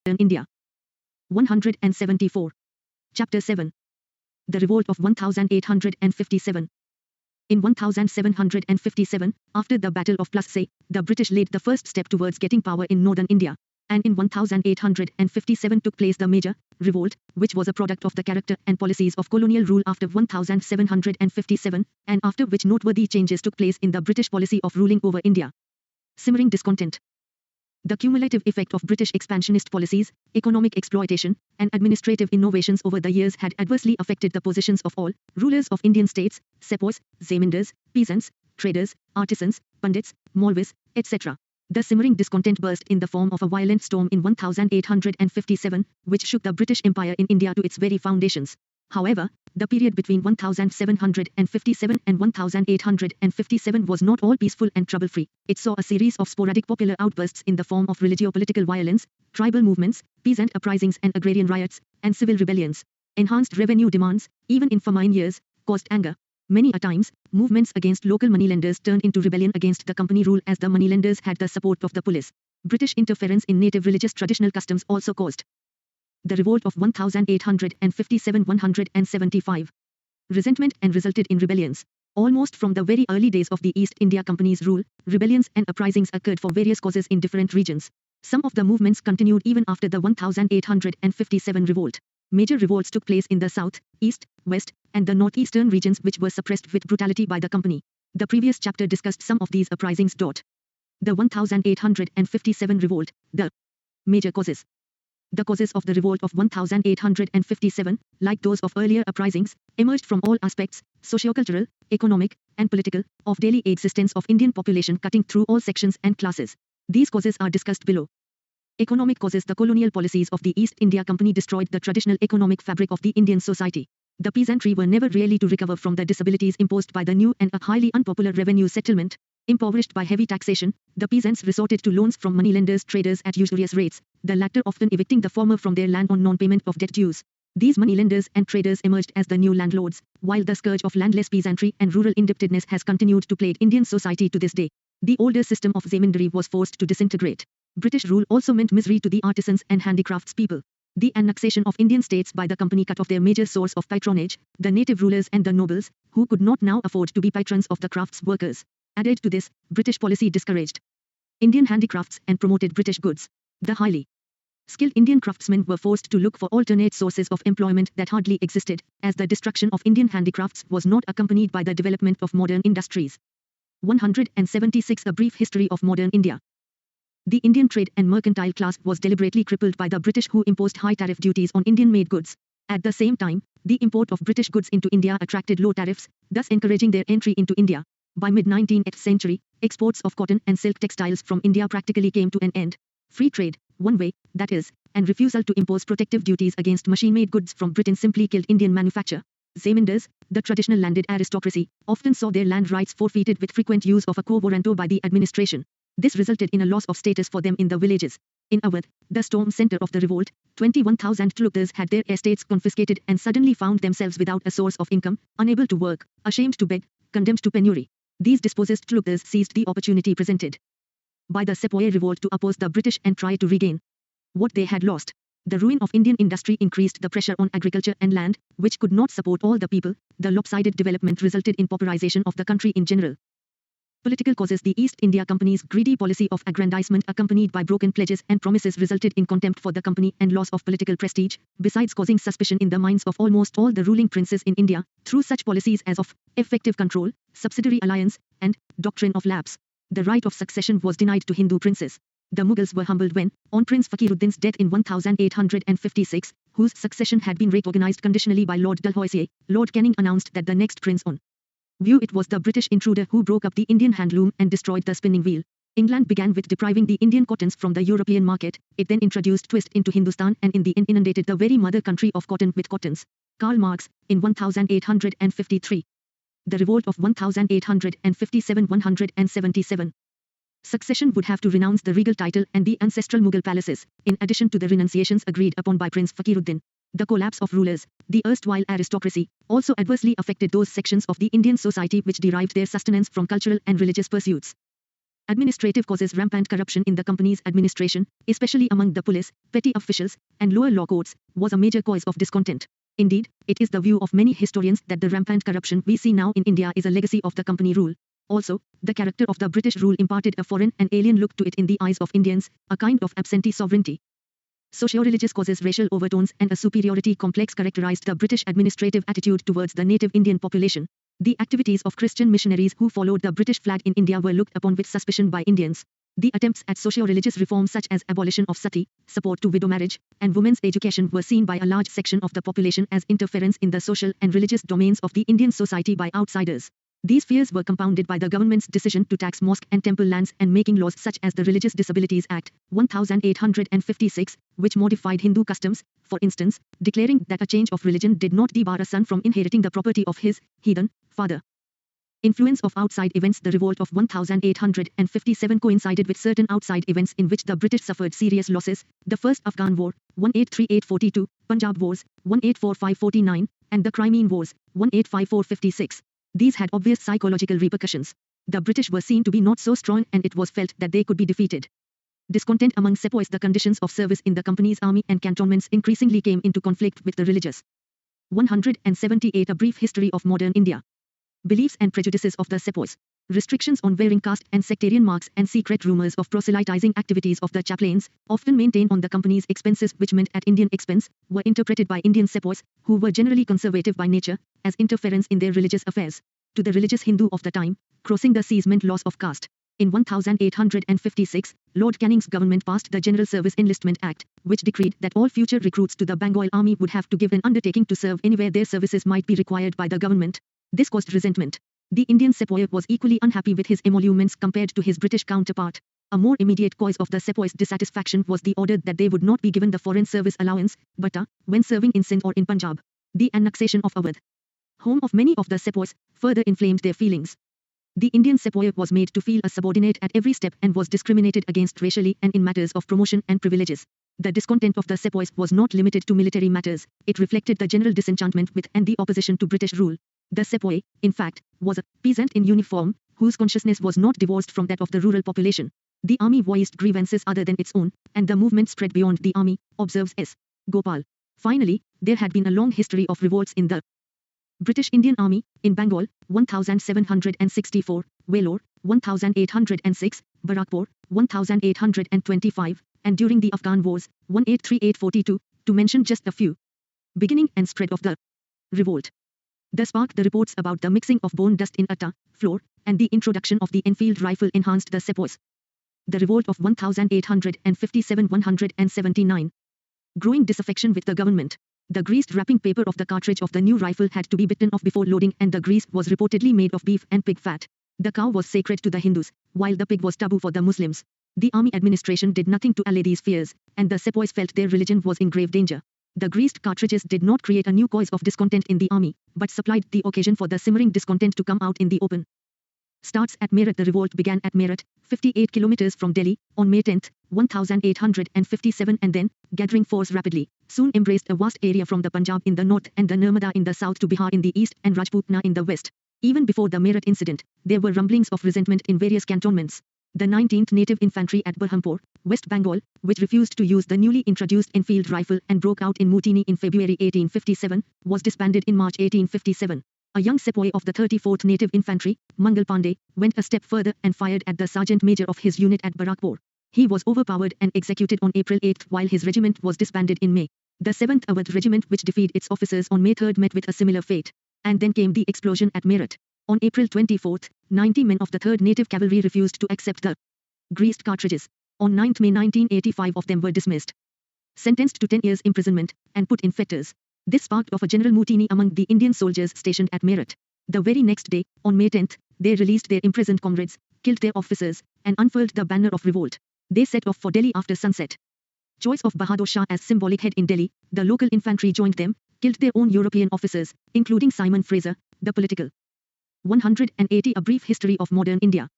in India. 174. Chapter 7. The Revolt of 1857. In 1757, after the Battle of Plassey, the British laid the first step towards getting power in northern India, and in 1857 took place the major revolt, which was a product of the character and policies of colonial rule after 1757, and after which noteworthy changes took place in the British policy of ruling over India. Simmering discontent. The cumulative effect of British expansionist policies, economic exploitation, and administrative innovations over the years had adversely affected the positions of all rulers of Indian states, sepoys, zemindars, peasants, traders, artisans, pandits, maulvis, etc. The simmering discontent burst in the form of a violent storm in 1857, which shook the British Empire in India to its very foundations. However, the period between 1757 and 1857 was not all peaceful and trouble-free. It saw a series of sporadic popular outbursts in the form of religio-political violence, tribal movements, peasant uprisings and agrarian riots, and civil rebellions. Enhanced revenue demands, even in famine years, caused anger. Many a times, movements against local moneylenders turned into rebellion against the company rule as the moneylenders had the support of the police. British interference in native religious traditional customs also caused the revolt of 1857-175. Resentment and resulted in rebellions. Almost from the very early days of the East India Company's rule, rebellions and uprisings occurred for various causes in different regions. Some of the movements continued even after the 1857 revolt. Major revolts took place in the south, east, west, and the northeastern regions which were suppressed with brutality by the company. The previous chapter discussed some of these uprisings. The 1857 revolt, the major causes. The causes of the revolt of 1857, like those of earlier uprisings, emerged from all aspects, socio-cultural, economic, and political, of daily existence of Indian population cutting through all sections and classes. These causes are discussed below. Economic causes. The colonial policies of the East India Company destroyed the traditional economic fabric of the Indian society. The peasantry were never really to recover from the disabilities imposed by the new and a highly unpopular revenue settlement. Impoverished by heavy taxation, the peasants resorted to loans from moneylenders traders at usurious rates, the latter often evicting the former from their land on non-payment of debt dues. These moneylenders and traders emerged as the new landlords, while the scourge of landless peasantry and rural indebtedness has continued to plague Indian society to this day. The older system of zemindari was forced to disintegrate. British rule also meant misery to the artisans and handicrafts people. The annexation of Indian states by the company cut off their major source of patronage, the native rulers and the nobles, who could not now afford to be patrons of the crafts workers. Added to this, British policy discouraged Indian handicrafts and promoted British goods. The highly skilled Indian craftsmen were forced to look for alternate sources of employment that hardly existed, as the destruction of Indian handicrafts was not accompanied by the development of modern industries. 176. A brief history of modern India. The Indian trade and mercantile class was deliberately crippled by the British, who imposed high tariff duties on Indian-made goods. At the same time, the import of British goods into India attracted low tariffs, thus encouraging their entry into India. By mid-19th century, exports of cotton and silk textiles from India practically came to an end. Free trade, one way, that is, and refusal to impose protective duties against machine-made goods from Britain simply killed Indian manufacture. Zemindars, the traditional landed aristocracy, often saw their land rights forfeited with frequent use of a quo warranto by the administration. This resulted in a loss of status for them in the villages. In Awadh, the storm center of the revolt, 21,000 Tulukdars had their estates confiscated and suddenly found themselves without a source of income, unable to work, ashamed to beg, condemned to penury. These dispossessed Tulukdars seized the opportunity presented by the Sepoy revolt to oppose the British and try to regain what they had lost. The ruin of Indian industry increased the pressure on agriculture and land, which could not support all the people. The lopsided development resulted in pauperization of the country in general. Political causes. The East India Company's greedy policy of aggrandizement accompanied by broken pledges and promises resulted in contempt for the company and loss of political prestige, besides causing suspicion in the minds of almost all the ruling princes in India, through such policies as of effective control, subsidiary alliance, and doctrine of lapse. The right of succession was denied to Hindu princes. The Mughals were humbled when, on Prince Fakiruddin's death in 1856, whose succession had been recognized conditionally by Lord Dalhousie, Lord Canning announced that the next prince on view it was the British intruder who broke up the Indian handloom and destroyed the spinning wheel. England began with depriving the Indian cottons from the European market. It then introduced twist into Hindustan and in the end inundated the very mother country of cotton with cottons. Karl Marx, in 1853. The Revolt of 1857-177. Succession would have to renounce the regal title and the ancestral Mughal palaces, in addition to the renunciations agreed upon by Prince Fakiruddin. The collapse of rulers, the erstwhile aristocracy, also adversely affected those sections of the Indian society which derived their sustenance from cultural and religious pursuits. Administrative causes: rampant corruption in the company's administration, especially among the police, petty officials, and lower law courts, was a major cause of discontent. Indeed, it is the view of many historians that the rampant corruption we see now in India is a legacy of the company rule. Also, the character of the British rule imparted a foreign and alien look to it in the eyes of Indians, a kind of absentee sovereignty. Socio-religious causes: racial overtones and a superiority complex characterized the British administrative attitude towards the native Indian population. The activities of Christian missionaries who followed the British flag in India were looked upon with suspicion by Indians. The attempts at socio-religious reform such as abolition of sati, support to widow marriage, and women's education were seen by a large section of the population as interference in the social and religious domains of the Indian society by outsiders. These fears were compounded by the government's decision to tax mosque and temple lands and making laws such as the Religious Disabilities Act, 1856, which modified Hindu customs, for instance, declaring that a change of religion did not debar a son from inheriting the property of his heathen father. Influence of outside events: the revolt of 1857 coincided with certain outside events in which the British suffered serious losses: the First Afghan War, 1838-42, Punjab Wars, 1845-49, and the Crimean Wars, 1854-56. These had obvious psychological repercussions. The British were seen to be not so strong and it was felt that they could be defeated. Discontent among sepoys: the conditions of service in the company's army and cantonments increasingly came into conflict with the religious. 178 A brief history of modern India. Beliefs and prejudices of the sepoys. Restrictions on wearing caste and sectarian marks and secret rumors of proselytizing activities of the chaplains, often maintained on the company's expenses which meant at Indian expense, were interpreted by Indian sepoys, who were generally conservative by nature, as interference in their religious affairs. To the religious Hindu of the time, crossing the seas meant loss of caste. In 1856, Lord Canning's government passed the General Service Enlistment Act, which decreed that all future recruits to the Bengal Army would have to give an undertaking to serve anywhere their services might be required by the government. This caused resentment. The Indian sepoy was equally unhappy with his emoluments compared to his British counterpart. A more immediate cause of the sepoys' dissatisfaction was the order that they would not be given the foreign service allowance, bata, when serving in Sindh or in Punjab. The annexation of Awadh, home of many of the sepoys, further inflamed their feelings. The Indian sepoy was made to feel a subordinate at every step and was discriminated against racially and in matters of promotion and privileges. The discontent of the sepoys was not limited to military matters, it reflected the general disenchantment with and the opposition to British rule. The sepoy, in fact, was a peasant in uniform, whose consciousness was not divorced from that of the rural population. The army voiced grievances other than its own, and the movement spread beyond the army, observes S. Gopal. Finally, there had been a long history of revolts in the British Indian Army, in Bengal, 1764, Vellore, 1806, Barakpur, 1825, and during the Afghan Wars, 1838-42, to mention just a few. Beginning and spread of the revolt. The spark: the reports about the mixing of bone dust in atta, flour, and the introduction of the Enfield rifle enhanced the sepoys. The revolt of 1857-179. Growing disaffection with the government. The greased wrapping paper of the cartridge of the new rifle had to be bitten off before loading, and the grease was reportedly made of beef and pig fat. The cow was sacred to the Hindus, while the pig was taboo for the Muslims. The army administration did nothing to allay these fears, and the sepoys felt their religion was in grave danger. The greased cartridges did not create a new cause of discontent in the army, but supplied the occasion for the simmering discontent to come out in the open. Starts at Meerut. The revolt began at Meerut, 58 kilometers from Delhi, on May 10, 1857, and then, gathering force rapidly, soon embraced a vast area from the Punjab in the north and the Narmada in the south to Bihar in the east and Rajputna in the west. Even before the Meerut incident, there were rumblings of resentment in various cantonments. The 19th Native Infantry at Burhampur, West Bengal, which refused to use the newly introduced Enfield rifle and broke out in mutiny in February 1857, was disbanded in March 1857. A young sepoy of the 34th Native Infantry, Mangal Pandey, went a step further and fired at the sergeant major of his unit at Barakpur. He was overpowered and executed on April 8 while his regiment was disbanded in May. The 7th Awadh Regiment, which defeated its officers on May 3, met with a similar fate. And then came the explosion at Meerut. On April 24, 90 men of the 3rd Native Cavalry refused to accept the greased cartridges. On 9 May 1985 of them were dismissed, sentenced to 10 years imprisonment, and put in fetters. This sparked off a general mutiny among the Indian soldiers stationed at Meerut. The very next day, on May 10, they released their imprisoned comrades, killed their officers, and unfurled the banner of revolt. They set off for Delhi after sunset. Choice of Bahadur Shah as symbolic head in Delhi, the local infantry joined them, killed their own European officers, including Simon Fraser, the political. 180 A brief history of modern India.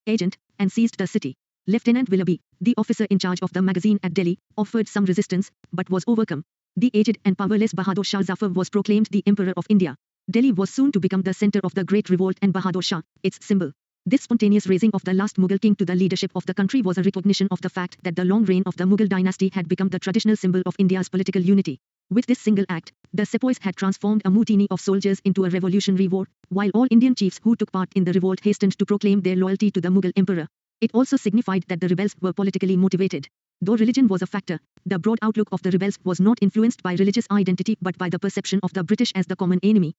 Agent, and seized the city. Lieutenant Willoughby, the officer in charge of the magazine at Delhi, offered some resistance, but was overcome. The aged and powerless Bahadur Shah Zafar was proclaimed the Emperor of India. Delhi was soon to become the center of the Great Revolt, and Bahadur Shah, its symbol, This spontaneous raising of the last Mughal king to the leadership of the country was a recognition of the fact that the long reign of the Mughal dynasty had become the traditional symbol of India's political unity. With this single act, the sepoys had transformed a mutiny of soldiers into a revolutionary war, while all Indian chiefs who took part in the revolt hastened to proclaim their loyalty to the Mughal emperor. It also signified that the rebels were politically motivated. Though religion was a factor, the broad outlook of the rebels was not influenced by religious identity but by the perception of the British as the common enemy.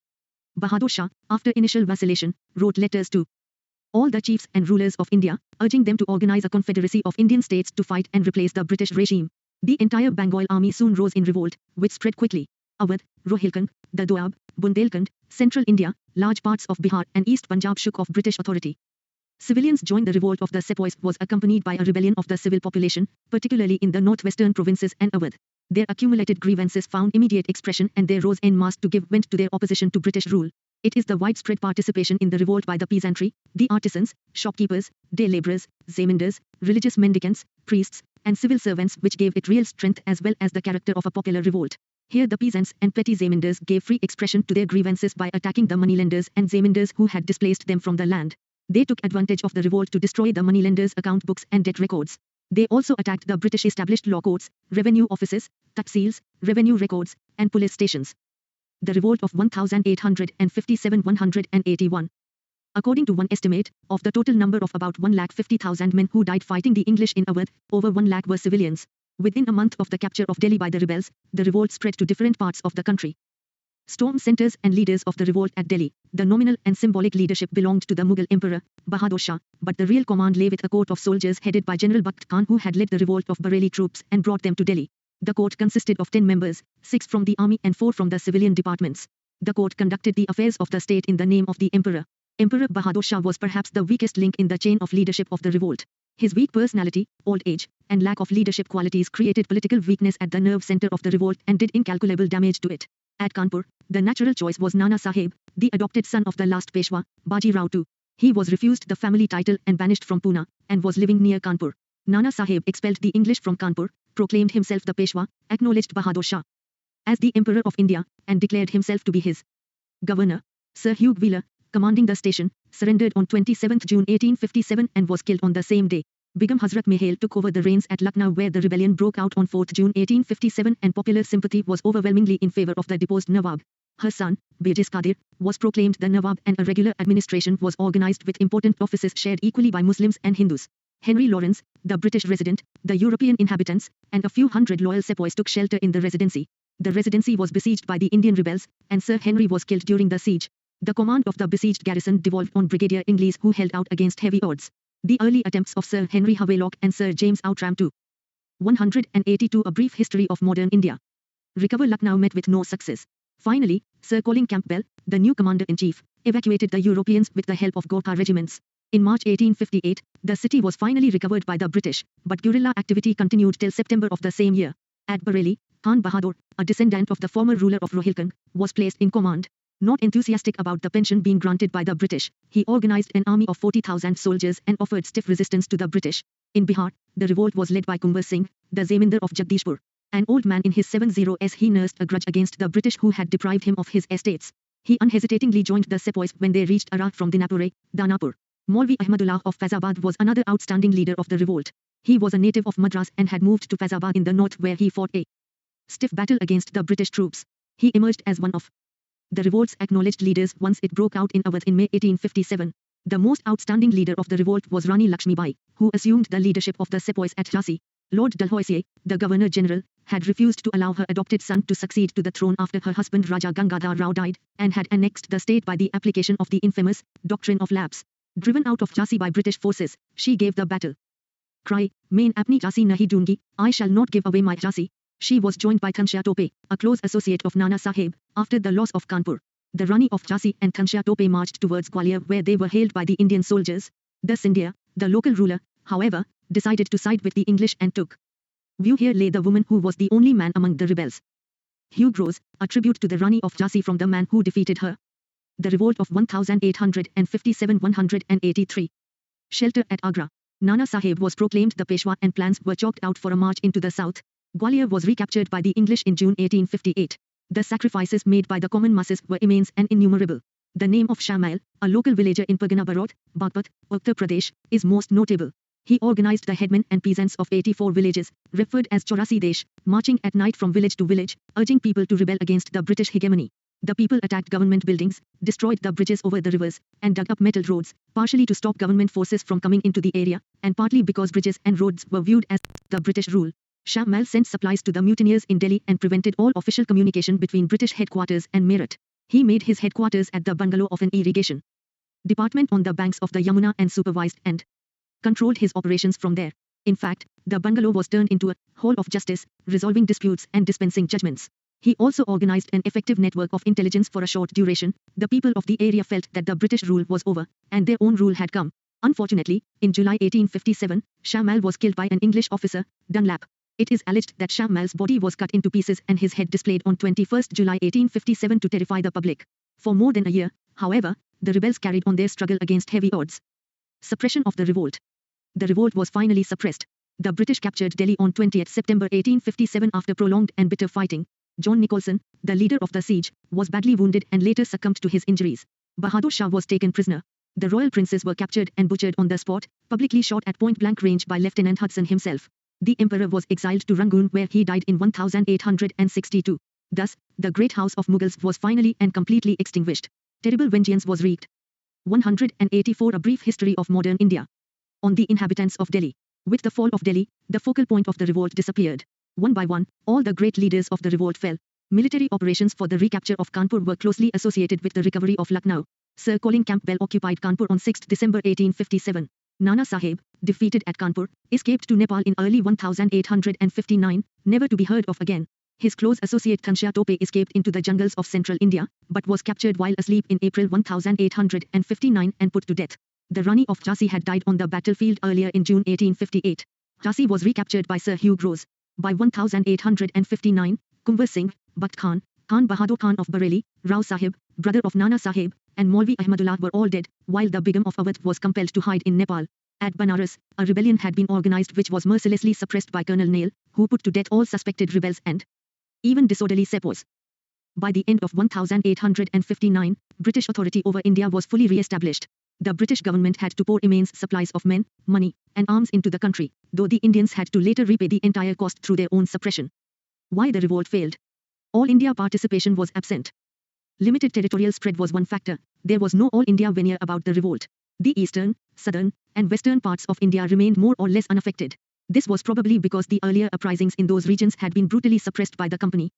Bahadur Shah, after initial vacillation, wrote letters to all the chiefs and rulers of India, urging them to organize a confederacy of Indian states to fight and replace the British regime. The entire Bengal army soon rose in revolt, which spread quickly. Awadh, Rohilkhand, the Doab, Bundelkhand, Central India, large parts of Bihar and East Punjab shook off British authority. Civilians joined the revolt of the sepoys was accompanied by a rebellion of the civil population, particularly in the northwestern provinces and Awadh. Their accumulated grievances found immediate expression and they rose en masse to give vent to their opposition to British rule. It is the widespread participation in the revolt by the peasantry, the artisans, shopkeepers, day laborers, zemindars, religious mendicants, priests, and civil servants which gave it real strength as well as the character of a popular revolt. Here the peasants and petty zemindars gave free expression to their grievances by attacking the moneylenders and zemindars who had displaced them from the land. They took advantage of the revolt to destroy the moneylenders' account books and debt records. They also attacked the British established law courts, revenue offices, tahsils, revenue records, and police stations. The revolt of 1857-181. According to one estimate, of the total number of about 150,000 men who died fighting the English in Awadh, over 1 lakh were civilians. Within a month of the capture of Delhi by the rebels, the revolt spread to different parts of the country. Storm centers and leaders of the revolt at Delhi, the nominal and symbolic leadership belonged to the Mughal emperor, Bahadur Shah, but the real command lay with a court of soldiers headed by General Bakht Khan who had led the revolt of Bareilly troops and brought them to Delhi. The court consisted of 10 members, 6 from the army and 4 from the civilian departments. The court conducted the affairs of the state in the name of the emperor. Emperor Bahadur Shah was perhaps the weakest link in the chain of leadership of the revolt. His weak personality, old age, and lack of leadership qualities created political weakness at the nerve center of the revolt and did incalculable damage to it. At Kanpur, the natural choice was Nana Sahib, the adopted son of the last Peshwa, Baji Rao II. He was refused the family title and banished from Pune, and was living near Kanpur. Nana Sahib expelled the English from Kanpur, proclaimed himself the Peshwa, acknowledged Bahadur Shah as the Emperor of India, and declared himself to be his governor. Sir Hugh Wheeler, commanding the station, surrendered on 27 June 1857 and was killed on the same day. Begum Hazrat Mahal took over the reins at Lucknow where the rebellion broke out on 4 June 1857 and popular sympathy was overwhelmingly in favour of the deposed Nawab. Her son, Bajis Qadir, was proclaimed the Nawab and a regular administration was organised with important offices shared equally by Muslims and Hindus. Henry Lawrence, the British resident, the European inhabitants, and a few hundred loyal sepoys took shelter in the residency. The residency was besieged by the Indian rebels, and Sir Henry was killed during the siege. The command of the besieged garrison devolved on Brigadier Inglis who held out against heavy odds. The early attempts of Sir Henry Havelock and Sir James Outram to 182 A brief history of modern India. Recover Lucknow met with no success. Finally, Sir Colin Campbell, the new commander-in-chief, evacuated the Europeans with the help of Gorkha regiments. In March 1858, the city was finally recovered by the British, but guerrilla activity continued till September of the same year. At Bareilly, Khan Bahadur, a descendant of the former ruler of Rohilkhand, was placed in command. Not enthusiastic about the pension being granted by the British, he organized an army of 40,000 soldiers and offered stiff resistance to the British. In Bihar, the revolt was led by Kumbhar Singh, the Zemindar of Jagdishpur. An old man in his 70s, he nursed a grudge against the British who had deprived him of his estates. He unhesitatingly joined the sepoys when they reached Arrah from Dinapur, Danapur. Maulvi Ahmadullah of Faizabad was another outstanding leader of the revolt. He was a native of Madras and had moved to Faizabad in the north where he fought a stiff battle against the British troops. He emerged as one of the revolt's acknowledged leaders once it broke out in Awadh in May 1857. The most outstanding leader of the revolt was Rani Lakshmibai, who assumed the leadership of the sepoys at Jhansi. Lord Dalhousie, the Governor-General, had refused to allow her adopted son to succeed to the throne after her husband Raja Gangadhar Rao died, and had annexed the state by the application of the infamous doctrine of lapse. Driven out of Jhansi by British forces, she gave the battle cry, "Main apni Jhansi nahi doongi, I shall not give away my Jhansi." She was joined by Thansha Tope, a close associate of Nana Sahib, after the loss of Kanpur. The Rani of Jhansi and Thansha Tope marched towards Gwalior where they were hailed by the Indian soldiers. The Scindia, the local ruler, however, decided to side with the English and took view. Here lay the woman who was the only man among the rebels. Hugh Rose, a tribute to the Rani of Jhansi from the man who defeated her. The revolt of 1857-183. Shelter at Agra. Nana Sahib was proclaimed the Peshwa and plans were chalked out for a march into the south. Gwalior was recaptured by the English in June 1858. The sacrifices made by the common masses were immense and innumerable. The name of Shamail, a local villager in Pargana Barot, Bagpat, Uttar Pradesh, is most notable. He organized the headmen and peasants of 84 villages, referred as Chaurasi Desh, marching at night from village to village, urging people to rebel against the British hegemony. The people attacked government buildings, destroyed the bridges over the rivers, and dug up metal roads, partially to stop government forces from coming into the area, and partly because bridges and roads were viewed as the British rule. Shamail sent supplies to the mutineers in Delhi and prevented all official communication between British headquarters and Meerut. He made his headquarters at the bungalow of an irrigation department on the banks of the Yamuna and supervised and controlled his operations from there. In fact, the bungalow was turned into a hall of justice, resolving disputes and dispensing judgments. He also organized an effective network of intelligence for a short duration. The people of the area felt that the British rule was over, and their own rule had come. Unfortunately, in July 1857, Shamail was killed by an English officer, Dunlap. It is alleged that Shamail's body was cut into pieces and his head displayed on 21 July 1857 to terrify the public. For more than a year, however, the rebels carried on their struggle against heavy odds. Suppression of the revolt. The revolt was finally suppressed. The British captured Delhi on 20 September 1857 after prolonged and bitter fighting. John Nicholson, the leader of the siege, was badly wounded and later succumbed to his injuries. Bahadur Shah was taken prisoner. The royal princes were captured and butchered on the spot, publicly shot at point-blank range by Lieutenant Hudson himself. The emperor was exiled to Rangoon where he died in 1862. Thus, the great house of Mughals was finally and completely extinguished. Terrible vengeance was wreaked. 184 A brief history of modern India. On the inhabitants of Delhi. With the fall of Delhi, the focal point of the revolt disappeared. One by one, all the great leaders of the revolt fell. Military operations for the recapture of Kanpur were closely associated with the recovery of Lucknow. Sir Colin Campbell occupied Kanpur on 6 December 1857. Nana Sahib, defeated at Kanpur, escaped to Nepal in early 1859, never to be heard of again. His close associate Ghanshyam Tope escaped into the jungles of central India, but was captured while asleep in April 1859 and put to death. The Rani of Jhansi had died on the battlefield earlier in June 1858. Jhansi was recaptured by Sir Hugh Grose. By 1859, Kumbhar Singh, Bakht Khan, Khan Bahadur Khan of Bareilly, Rao Sahib, brother of Nana Sahib, and Maulvi Ahmadullah were all dead, while the Begum of Awadh was compelled to hide in Nepal. At Banaras, a rebellion had been organized which was mercilessly suppressed by Colonel Nail, who put to death all suspected rebels and even disorderly sepoys. By the end of 1859, British authority over India was fully re-established. The British government had to pour immense supplies of men, money, and arms into the country, though the Indians had to later repay the entire cost through their own suppression. Why the revolt failed? All India participation was absent. Limited territorial spread was one factor. There was no all India veneer about the revolt. The eastern, southern, and western parts of India remained more or less unaffected. This was probably because the earlier uprisings in those regions had been brutally suppressed by the company.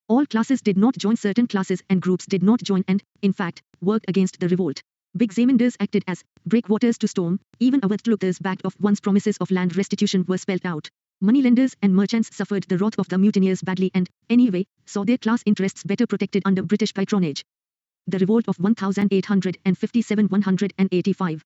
All classes did not join, certain classes and groups did not join and, in fact, worked against the revolt. Big zamindars acted as breakwaters to storm. Even Awadh talukas backed off once promises of land restitution were spelled out. Moneylenders and merchants suffered the wrath of the mutineers badly and, anyway, saw their class interests better protected under British patronage. The Revolt of 1857-185.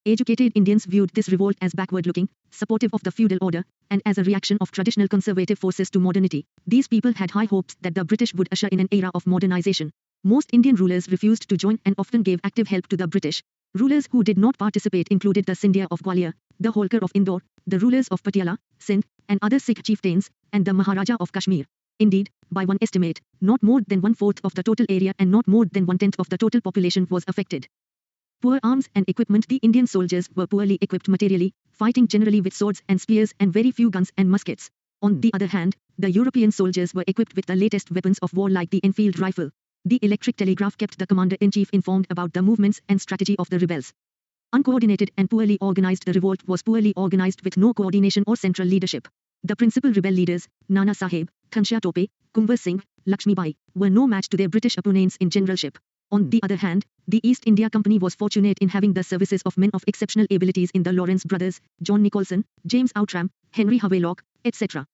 Educated Indians viewed this revolt as backward-looking, supportive of the feudal order, and as a reaction of traditional conservative forces to modernity. These people had high hopes that the British would usher in an era of modernization. Most Indian rulers refused to join and often gave active help to the British. Rulers who did not participate included the Scindia of Gwalior, the Holkar of Indore, the rulers of Patiala, Sindh, and other Sikh chieftains, and the Maharaja of Kashmir. Indeed, by one estimate, not more than 1/4 of the total area and not more than 1/10 of the total population was affected. Poor arms and equipment. The Indian soldiers were poorly equipped materially, fighting generally with swords and spears and very few guns and muskets. On the other hand, the European soldiers were equipped with the latest weapons of war like the Enfield rifle. The electric telegraph kept the commander-in-chief informed about the movements and strategy of the rebels. Uncoordinated and poorly organized. The revolt was poorly organized with no coordination or central leadership. The principal rebel leaders, Nana Sahib, Ghanshyam Tope, Kumbhar Singh, Lakshmibai, were no match to their British opponents in generalship. On the other hand, the East India Company was fortunate in having the services of men of exceptional abilities in the Lawrence brothers, John Nicholson, James Outram, Henry Havelock, etc.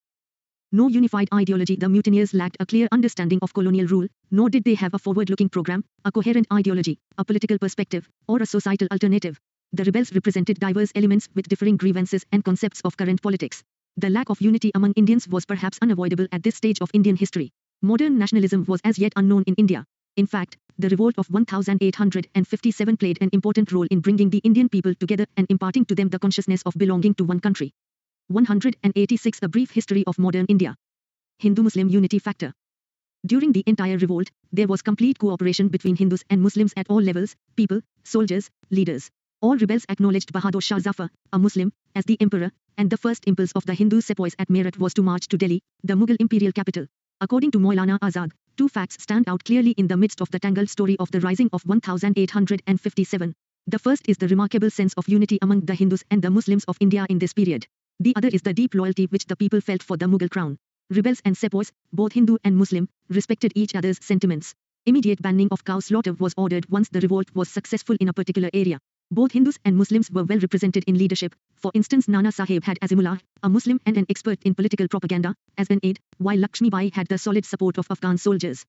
No unified ideology. The mutineers lacked a clear understanding of colonial rule, nor did they have a forward-looking program, a coherent ideology, a political perspective, or a societal alternative. The rebels represented diverse elements with differing grievances and concepts of current politics. The lack of unity among Indians was perhaps unavoidable at this stage of Indian history. Modern nationalism was as yet unknown in India. In fact, the revolt of 1857 played an important role in bringing the Indian people together and imparting to them the consciousness of belonging to one country. 186 A brief history of modern India. Hindu-Muslim unity factor. During the entire revolt, there was complete cooperation between Hindus and Muslims at all levels, people, soldiers, leaders. All rebels acknowledged Bahadur Shah Zafar, a Muslim, as the emperor, and the first impulse of the Hindu sepoys at Meerut was to march to Delhi, the Mughal imperial capital. According to Maulana Azad, two facts stand out clearly in the midst of the tangled story of the rising of 1857. The first is the remarkable sense of unity among the Hindus and the Muslims of India in this period. The other is the deep loyalty which the people felt for the Mughal crown. Rebels and sepoys, both Hindu and Muslim, respected each other's sentiments. Immediate banning of cow slaughter was ordered once the revolt was successful in a particular area. Both Hindus and Muslims were well represented in leadership. For instance, Nana Sahib had Azimullah, a Muslim and an expert in political propaganda, as an aide, while Lakshmi Bai had the solid support of Afghan soldiers.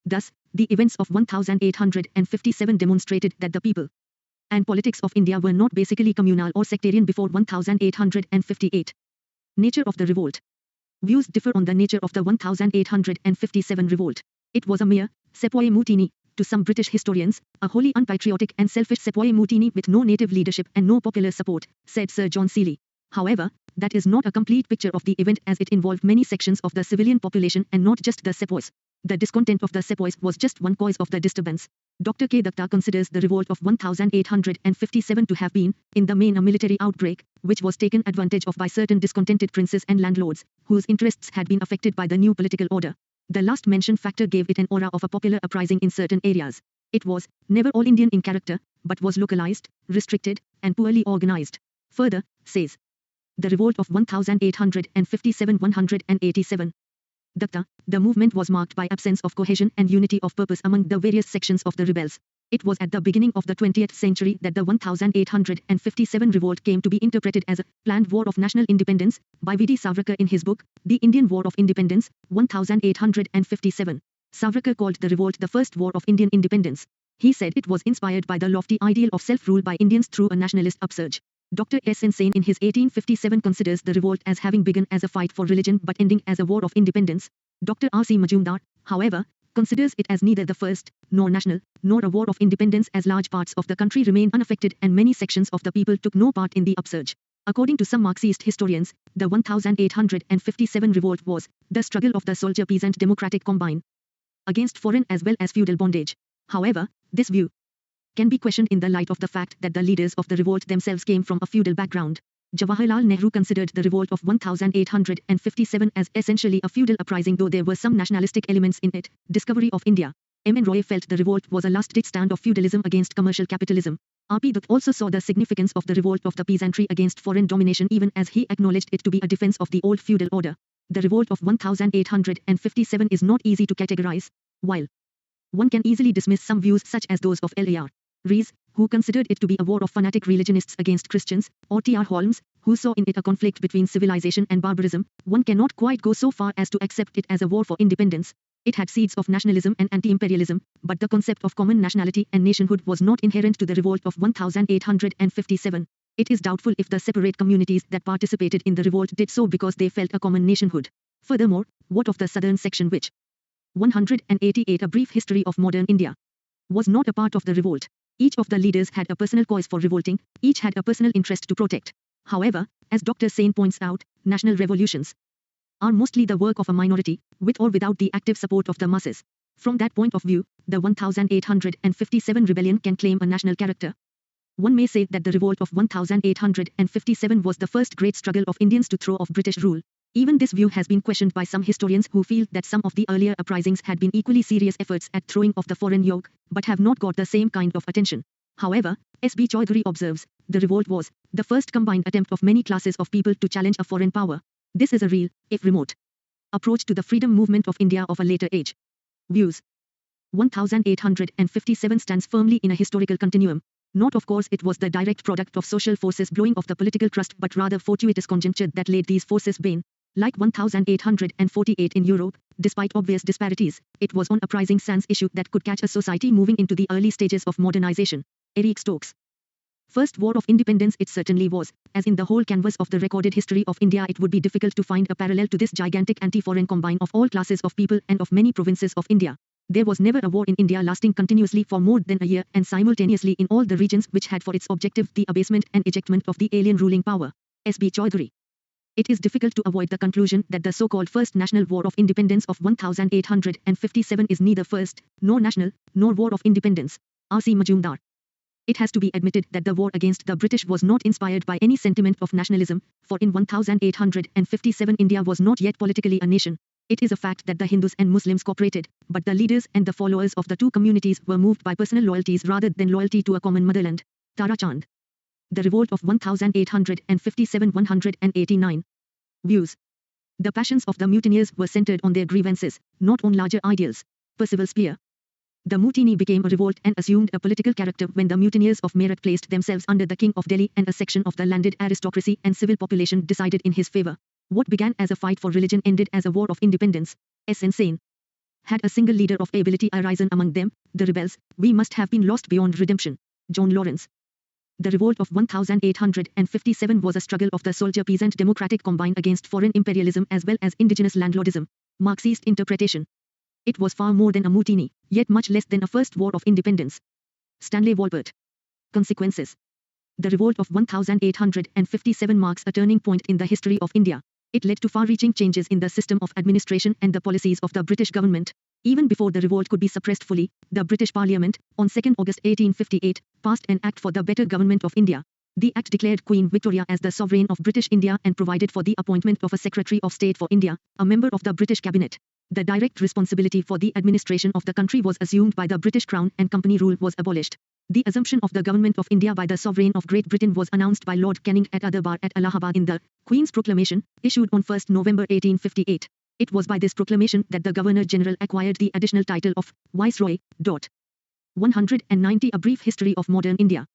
Thus, the events of 1857 demonstrated that the people and politics of India were not basically communal or sectarian before 1858. Nature of the revolt. Views differ on the nature of the 1857 revolt. It was a mere sepoy mutiny, to some British historians, a wholly unpatriotic and selfish sepoy mutiny with no native leadership and no popular support, said Sir John Seeley. However, that is not a complete picture of the event as it involved many sections of the civilian population and not just the sepoys. The discontent of the sepoys was just one cause of the disturbance. Dr. K. Datta considers the revolt of 1857 to have been, in the main, a military outbreak, which was taken advantage of by certain discontented princes and landlords, whose interests had been affected by the new political order. The last mentioned factor gave it an aura of a popular uprising in certain areas. It was never all Indian in character, but was localized, restricted, and poorly organized. Further, says the revolt of 1857-187. Datta, the movement was marked by absence of cohesion and unity of purpose among the various sections of the rebels. It was at the beginning of the 20th century that the 1857 revolt came to be interpreted as a planned war of national independence by V.D. Savarkar in his book, The Indian War of Independence, 1857. Savarkar called the revolt the first war of Indian independence. He said it was inspired by the lofty ideal of self-rule by Indians through a nationalist upsurge. Dr. S. N. Sain in his 1857 considers the revolt as having begun as a fight for religion but ending as a war of independence. Dr. R. C. Majumdar, however, considers it as neither the first, nor national, nor a war of independence as large parts of the country remained unaffected and many sections of the people took no part in the upsurge. According to some Marxist historians, the 1857 revolt was the struggle of the soldier-peasant democratic combine against foreign as well as feudal bondage. However, this view can be questioned in the light of the fact that the leaders of the revolt themselves came from a feudal background. Jawaharlal Nehru considered the revolt of 1857 as essentially a feudal uprising, though there were some nationalistic elements in it. Discovery of India. M. N. Roy felt the revolt was a last-ditch stand of feudalism against commercial capitalism. R. P. Dutt also saw the significance of the revolt of the peasantry against foreign domination even as he acknowledged it to be a defense of the old feudal order. The revolt of 1857 is not easy to categorize, while one can easily dismiss some views such as those of L.A.R. Rees, who considered it to be a war of fanatic religionists against Christians, or T.R. Holmes, who saw in it a conflict between civilization and barbarism. One cannot quite go so far as to accept it as a war for independence. It had seeds of nationalism and anti-imperialism, but the concept of common nationality and nationhood was not inherent to the revolt of 1857. It is doubtful if the separate communities that participated in the revolt did so because they felt a common nationhood. Furthermore, what of the southern section which 188 A Brief History of Modern India was not a part of the revolt. Each of the leaders had a personal cause for revolting, each had a personal interest to protect. However, as Dr. Sain points out, national revolutions are mostly the work of a minority, with or without the active support of the masses. From that point of view, the 1857 rebellion can claim a national character. One may say that the revolt of 1857 was the first great struggle of Indians to throw off British rule. Even this view has been questioned by some historians who feel that some of the earlier uprisings had been equally serious efforts at throwing off the foreign yoke, but have not got the same kind of attention. However, S. B. Chaudhary observes, the revolt was the first combined attempt of many classes of people to challenge a foreign power. This is a real, if remote, approach to the freedom movement of India of a later age. Views. 1857 stands firmly in a historical continuum. Not of course it was the direct product of social forces blowing off the political crust, but rather fortuitous conjuncture that laid these forces bane. Like 1848 in Europe, despite obvious disparities, it was an uprising sans issue that could catch a society moving into the early stages of modernization. Eric Stokes. First War of Independence it certainly was. As in the whole canvas of the recorded history of India, it would be difficult to find a parallel to this gigantic anti-foreign combine of all classes of people and of many provinces of India. There was never a war in India lasting continuously for more than a year and simultaneously in all the regions which had for its objective the abasement and ejectment of the alien ruling power. S. B. Chaudhary. It is difficult to avoid the conclusion that the so-called First National War of Independence of 1857 is neither first, nor national, nor War of Independence. R.C. Majumdar. It has to be admitted that the war against the British was not inspired by any sentiment of nationalism, for in 1857 India was not yet politically a nation. It is a fact that the Hindus and Muslims cooperated, but the leaders and the followers of the two communities were moved by personal loyalties rather than loyalty to a common motherland. Tara Chand. The Revolt of 1857-189. Views. The passions of the mutineers were centered on their grievances, not on larger ideals. Percival Spear. The mutiny became a revolt and assumed a political character when the mutineers of Meerut placed themselves under the King of Delhi and a section of the landed aristocracy and civil population decided in his favor. What began as a fight for religion ended as a war of independence. S. N. Sen. Had a single leader of ability arisen among them, the rebels, we must have been lost beyond redemption. John Lawrence. The revolt of 1857 was a struggle of the soldier-peasant democratic combine against foreign imperialism as well as indigenous landlordism. Marxist interpretation. It was far more than a mutiny, yet much less than a first war of independence. Stanley Walpert. Consequences. The revolt of 1857 marks a turning point in the history of India. It led to far-reaching changes in the system of administration and the policies of the British government. Even before the revolt could be suppressed fully, the British Parliament, on 2 August 1858, passed an Act for the Better Government of India. The Act declared Queen Victoria as the sovereign of British India and provided for the appointment of a Secretary of State for India, a member of the British Cabinet. The direct responsibility for the administration of the country was assumed by the British Crown and company rule was abolished. The assumption of the government of India by the Sovereign of Great Britain was announced by Lord Canning at Adharbar at Allahabad in the Queen's Proclamation, issued on 1 November 1858. It was by this proclamation that the Governor-General acquired the additional title of Viceroy. 190 A brief history of modern India.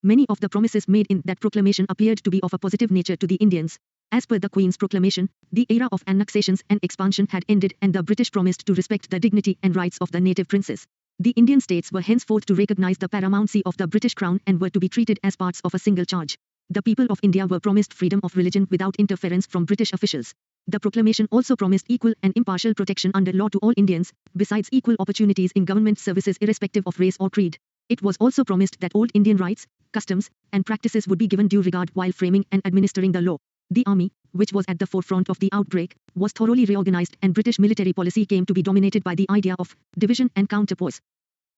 Many of the promises made in that proclamation appeared to be of a positive nature to the Indians. As per the Queen's proclamation, the era of annexations and expansion had ended and the British promised to respect the dignity and rights of the native princes. The Indian states were henceforth to recognize the paramountcy of the British Crown and were to be treated as parts of a single charge. The people of India were promised freedom of religion without interference from British officials. The proclamation also promised equal and impartial protection under law to all Indians, besides equal opportunities in government services irrespective of race or creed. It was also promised that old Indian rights, customs, and practices would be given due regard while framing and administering the law. The army, which was at the forefront of the outbreak, was thoroughly reorganized and British military policy came to be dominated by the idea of division and counterpoise.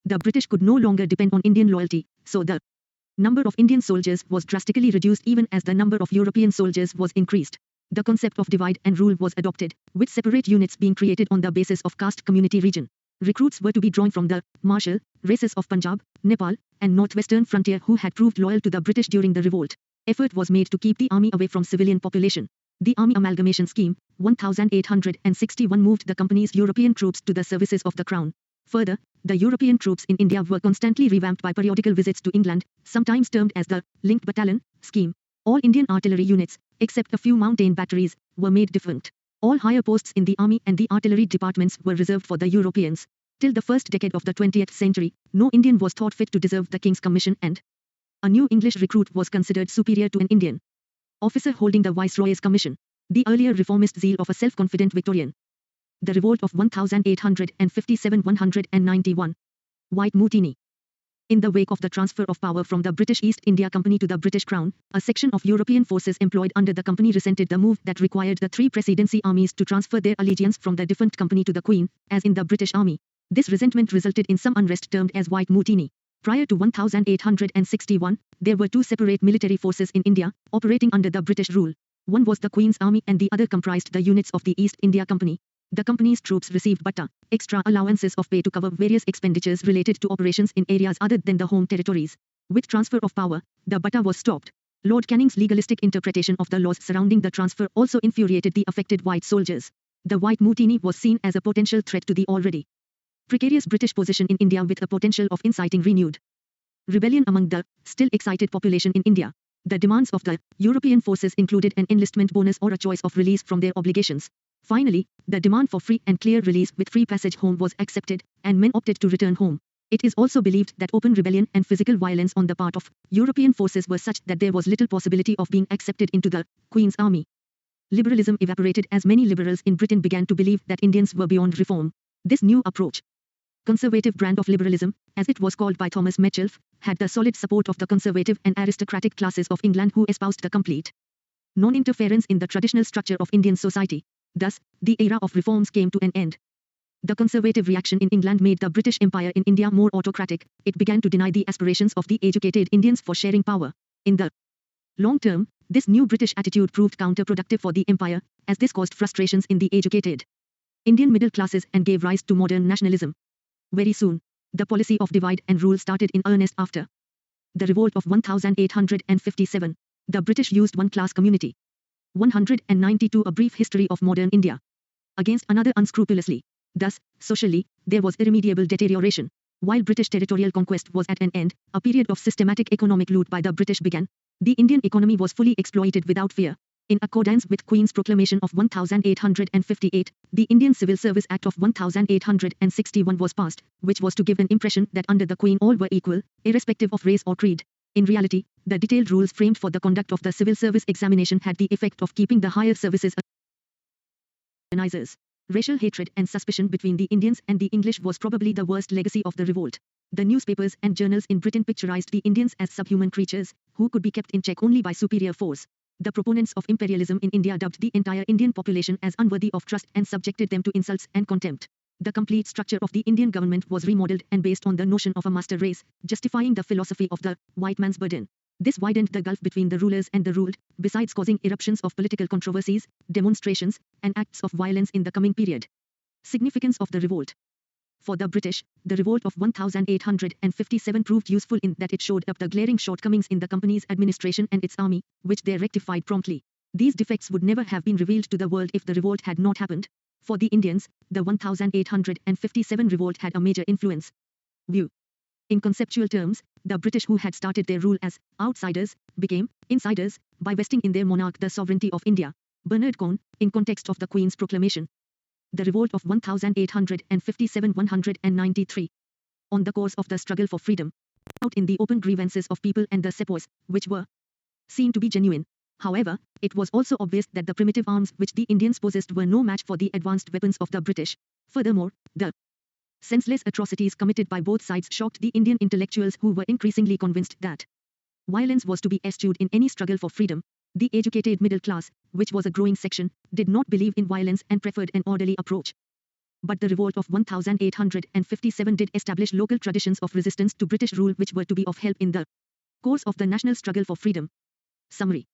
The British could no longer depend on Indian loyalty, so the number of Indian soldiers was drastically reduced even as the number of European soldiers was increased. The concept of divide and rule was adopted, with separate units being created on the basis of caste community region. Recruits were to be drawn from the martial races of Punjab, Nepal, and northwestern frontier who had proved loyal to the British during the revolt. Effort was made to keep the army away from civilian population. The Army Amalgamation Scheme, 1861 moved the company's European troops to the services of the Crown. Further, the European troops in India were constantly revamped by periodical visits to England, sometimes termed as the Linked Battalion Scheme. All Indian artillery units, except a few mountain batteries, were made defunct. All higher posts in the army and the artillery departments were reserved for the Europeans. Till the first decade of the 20th century, no Indian was thought fit to deserve the King's commission and a new English recruit was considered superior to an Indian officer holding the Viceroy's commission. The earlier reformist zeal of a self-confident Victorian. The Revolt of 1857-191. White Mutiny. In the wake of the transfer of power from the British East India Company to the British Crown, a section of European forces employed under the company resented the move that required the three presidency armies to transfer their allegiance from the defunct company to the Queen, as in the British Army. This resentment resulted in some unrest termed as White Mutiny. Prior to 1861, there were two separate military forces in India, operating under the British rule. One was the Queen's Army and the other comprised the units of the East India Company. The company's troops received batta, extra allowances of pay to cover various expenditures related to operations in areas other than the home territories. With transfer of power, the batta was stopped. Lord Canning's legalistic interpretation of the laws surrounding the transfer also infuriated the affected white soldiers. The White Mutiny was seen as a potential threat to the already precarious British position in India with a potential of inciting renewed rebellion among the still excited population in India. The demands of the European forces included an enlistment bonus or a choice of release from their obligations. Finally, the demand for free and clear release with free passage home was accepted, and men opted to return home. It is also believed that open rebellion and physical violence on the part of European forces were such that there was little possibility of being accepted into the Queen's Army. Liberalism evaporated as many liberals in Britain began to believe that Indians were beyond reform. This new approach, conservative brand of liberalism, as it was called by Thomas Metcalfe, had the solid support of the conservative and aristocratic classes of England who espoused the complete non-interference in the traditional structure of Indian society. Thus, the era of reforms came to an end. The conservative reaction in England made the British Empire in India more autocratic. It began to deny the aspirations of the educated Indians for sharing power. In the long term, this new British attitude proved counterproductive for the empire, as this caused frustrations in the educated Indian middle classes and gave rise to modern nationalism. Very soon, the policy of divide and rule started in earnest after the Revolt of 1857. The British used one class community. 192 A brief history of modern India. Against another unscrupulously. Thus, socially, there was irremediable deterioration. While British territorial conquest was at an end, a period of systematic economic loot by the British began. The Indian economy was fully exploited without fear. In accordance with Queen's Proclamation of 1858, the Indian Civil Service Act of 1861 was passed, which was to give an impression that under the Queen all were equal, irrespective of race or creed. In reality, the detailed rules framed for the conduct of the civil service examination had the effect of keeping the higher services organizers. Racial hatred and suspicion between the Indians and the English was probably the worst legacy of the revolt. The newspapers and journals in Britain picturized the Indians as subhuman creatures, who could be kept in check only by superior force. The proponents of imperialism in India dubbed the entire Indian population as unworthy of trust and subjected them to insults and contempt. The complete structure of the Indian government was remodeled and based on the notion of a master race, justifying the philosophy of the white man's burden. This widened the gulf between the rulers and the ruled, besides causing eruptions of political controversies, demonstrations, and acts of violence in the coming period. Significance of the revolt. For the British, the revolt of 1857 proved useful in that it showed up the glaring shortcomings in the company's administration and its army, which they rectified promptly. These defects would never have been revealed to the world if the revolt had not happened. For the Indians, the 1857 revolt had a major influence. View. In conceptual terms, the British, who had started their rule as outsiders, became insiders by vesting in their monarch the sovereignty of India. Bernard Cohn, in context of the Queen's Proclamation. The Revolt of 1857-193. On the course of the struggle for freedom. Out in the open grievances of people and the sepoys, which were seen to be genuine. However, it was also obvious that the primitive arms which the Indians possessed were no match for the advanced weapons of the British. Furthermore, the senseless atrocities committed by both sides shocked the Indian intellectuals, who were increasingly convinced that violence was to be eschewed in any struggle for freedom. The educated middle class, which was a growing section, did not believe in violence and preferred an orderly approach. But the revolt of 1857 did establish local traditions of resistance to British rule which were to be of help in the course of the national struggle for freedom. Summary.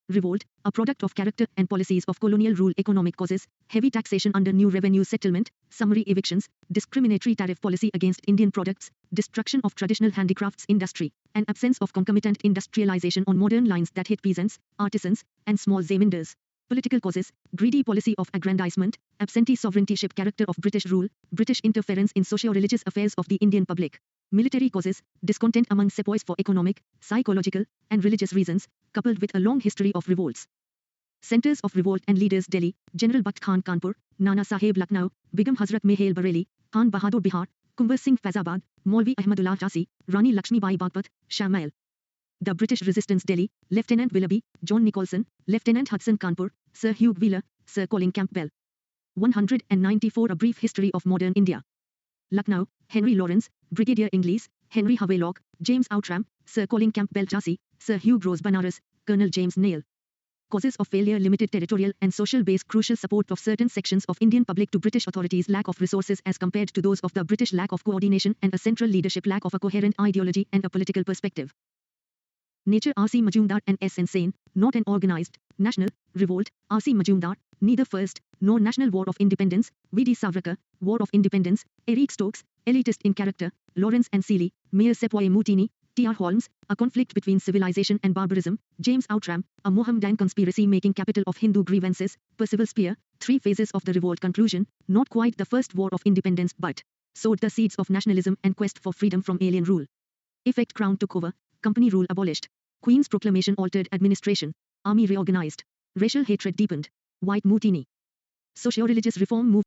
Revolt, a product of character and policies of colonial rule, economic causes, heavy taxation under new revenue settlement, summary evictions, discriminatory tariff policy against Indian products, destruction of traditional handicrafts industry, and absence of concomitant industrialization on modern lines that hit peasants, artisans, and small zemindars. Political causes, greedy policy of aggrandizement, absentee sovereigntyship character of British rule, British interference in socio-religious affairs of the Indian public. Military causes, discontent among sepoys for economic, psychological, and religious reasons, coupled with a long history of revolts. Centers of revolt and leaders: Delhi, General Bakht Khan Kanpur, Nana Saheb Lucknow, Begum Hazrat Mahal Bareilly, Khan Bahadur Bihar, Kunwar Singh Faizabad, Maulvi Ahmadullah Jhansi, Rani Lakshmibai Bagpat, Shamail. The British Resistance: Delhi, Lieutenant Willoughby, John Nicholson, Lieutenant Hudson Kanpur, Sir Hugh Wheeler, Sir Colin Campbell. 194 A brief history of modern India. Lucknow, Henry Lawrence, Brigadier Inglis, Henry Havelock, James Outram, Sir Colin Campbell Jhansi, Sir Hugh Gross Banaras, Colonel James Nail. Causes of failure: limited territorial and social base, crucial support of certain sections of Indian public to British authorities, lack of resources as compared to those of the British, lack of coordination and a central leadership, lack of a coherent ideology and a political perspective. Nature: R.C. Majumdar and S. Insane, not an organized, national, revolt. R.C. Majumdar, neither First, nor National War of Independence. V.D. Savarkar, War of Independence. Eric Stokes, elitist in character. Lawrence and Seeley, Mayor Sepoy Mutini. T.R. Holmes, a conflict between civilization and barbarism. James Outram, a Mohammedan conspiracy making capital of Hindu grievances. Percival Spear, 3 phases of the revolt. Conclusion: not quite the first war of independence, but sowed the seeds of nationalism and quest for freedom from alien rule. Effect: Crown took over. Company rule abolished. Queen's Proclamation altered administration. Army reorganized. Racial hatred deepened. White mutiny. Socio-religious reform movement.